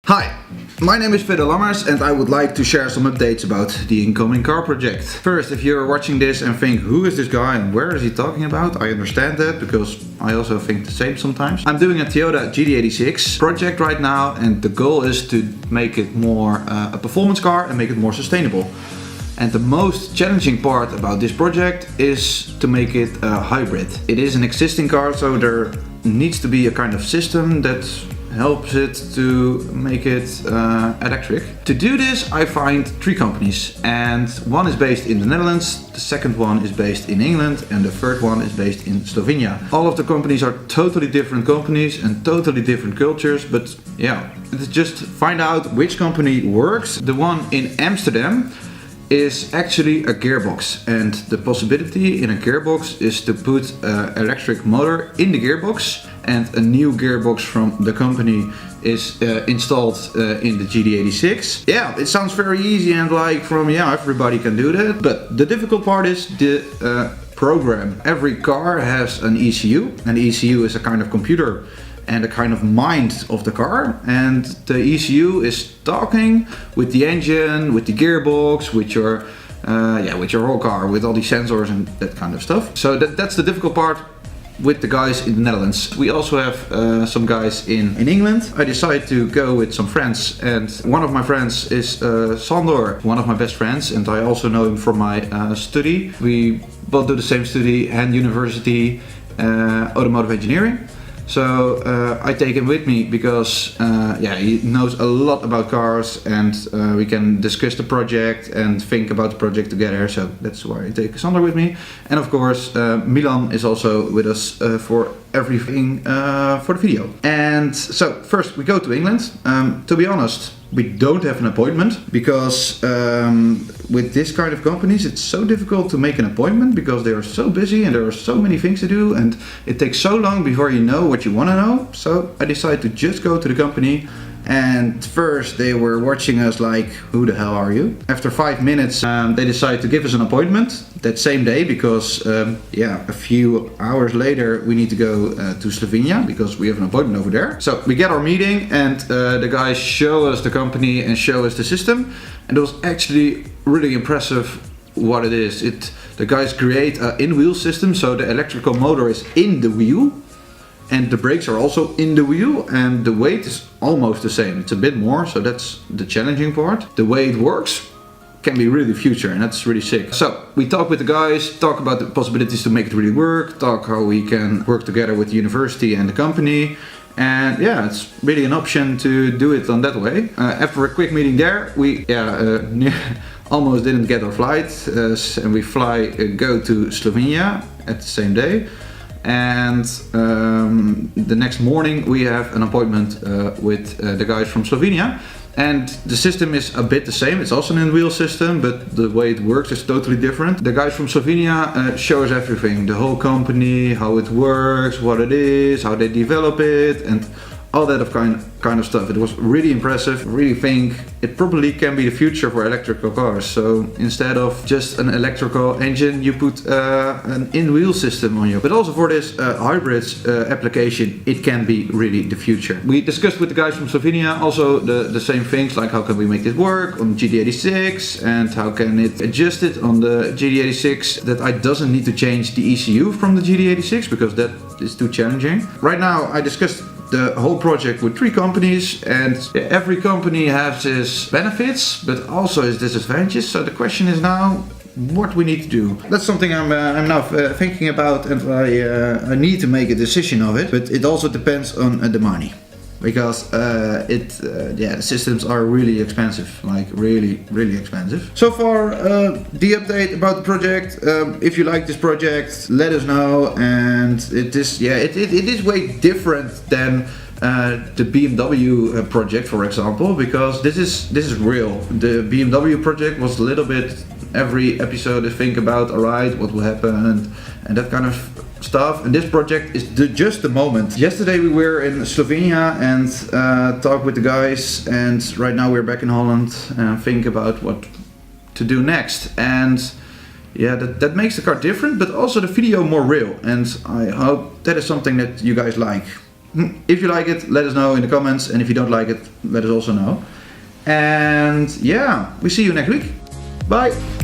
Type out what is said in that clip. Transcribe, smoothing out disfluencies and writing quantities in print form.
Hi, my name is Fedor Lammers and I would like to share some updates about the incoming car project. First, if you're watching this and think, who is this guy and where is he talking about? I understand that because I also think the same sometimes. I'm doing a Toyota GT86 project right now and the goal is to make it more a performance car and make it more sustainable. And the most challenging part about this project is to make it a hybrid. It is an existing car, so there needs to be a kind of system that helps it to make it electric. To do this, I find three companies, and one is based in the Netherlands, the second one is based in England, and the third one is based in Slovenia. All of the companies are totally different companies and totally different cultures, but yeah, just find out which company works. The one in Amsterdam is actually a gearbox, and the possibility in a gearbox is to put an electric motor in the gearbox, and a new gearbox from the company is installed in the GT86. Yeah, it sounds very easy and like everybody can do that, but the difficult part is the program. Every car has an ECU, and the ECU is a kind of computer and a kind of mind of the car, and the ECU is talking with the engine, with the gearbox, with your whole car, with all these sensors and that kind of stuff. So that's the difficult part with the guys in the Netherlands. We also have some guys in England. I decided to go with some friends, and one of my friends is Fedor, one of my best friends, and I also know him from my study. We both do the same study, and university, automotive engineering. So I take him with me because he knows a lot about cars, and we can discuss the project and think about the project together. So that's why I take Sander with me. And of course Milan is also with us for everything for the video. And so first we go to England. To be honest, we don't have an appointment because with this kind of companies it's so difficult to make an appointment because they are so busy and there are so many things to do and it takes so long before you know what you want to know. So I decided to just go to the company, and first they were watching us like, who the hell are you? After 5 minutes they decided to give us an appointment that same day because a few hours later we need to go to Slovenia because we have an appointment over there. So we get our meeting and the guys show us the company and show us the system, and it was actually really impressive what it is. The guys create an in-wheel system, so the electrical motor is in the wheel and the brakes are also in the wheel, and the weight is almost the same. It's a bit more, so that's the challenging part. The way it works can be really the future, and that's really sick. So we talk with the guys, talk about the possibilities to make it really work, talk how we can work together with the university and the company. And yeah, it's really an option to do it on that way. After a quick meeting there, we almost didn't get our flight, and we go to Slovenia at the same day. And the next morning we have an appointment with the guys from Slovenia. And the system is a bit the same, it's also an in-wheel system, but the way it works is totally different. The guys from Slovenia show us everything, the whole company, how it works, what it is, how they develop it, and all that kind of stuff. It was really impressive. I really think it probably can be the future for electrical cars. So instead of just an electrical engine, you put an in-wheel system on you. But also for this hybrids application, it can be really the future. We discussed with the guys from Slovenia also the same things, like how can we make this work on GT86 and how can it adjust it on the GT86 that I doesn't need to change the ECU from the GT86 because that is too challenging. Right now I discussed the whole project with three companies, and every company has its benefits but also its disadvantages. So the question is now what we need to do. That's something I'm now thinking about, and I need to make a decision of it, but it also depends on the money. Because the systems are really expensive, like really expensive. So far the update about the project. If you like this project, let us know. And it is way different than the BMW project, for example, because this is real. The BMW project was a little bit every episode to think about, alright, what will happen and that kind of stuff, and this project is just the moment. Yesterday we were in Slovenia and talked with the guys, and right now we're back in Holland and think about what to do next. And yeah, that makes the car different, but also the video more real, and I hope that is something that you guys like. If you like it, let us know in the comments, and if you don't like it, let us also know. And yeah, we see you next week. Bye!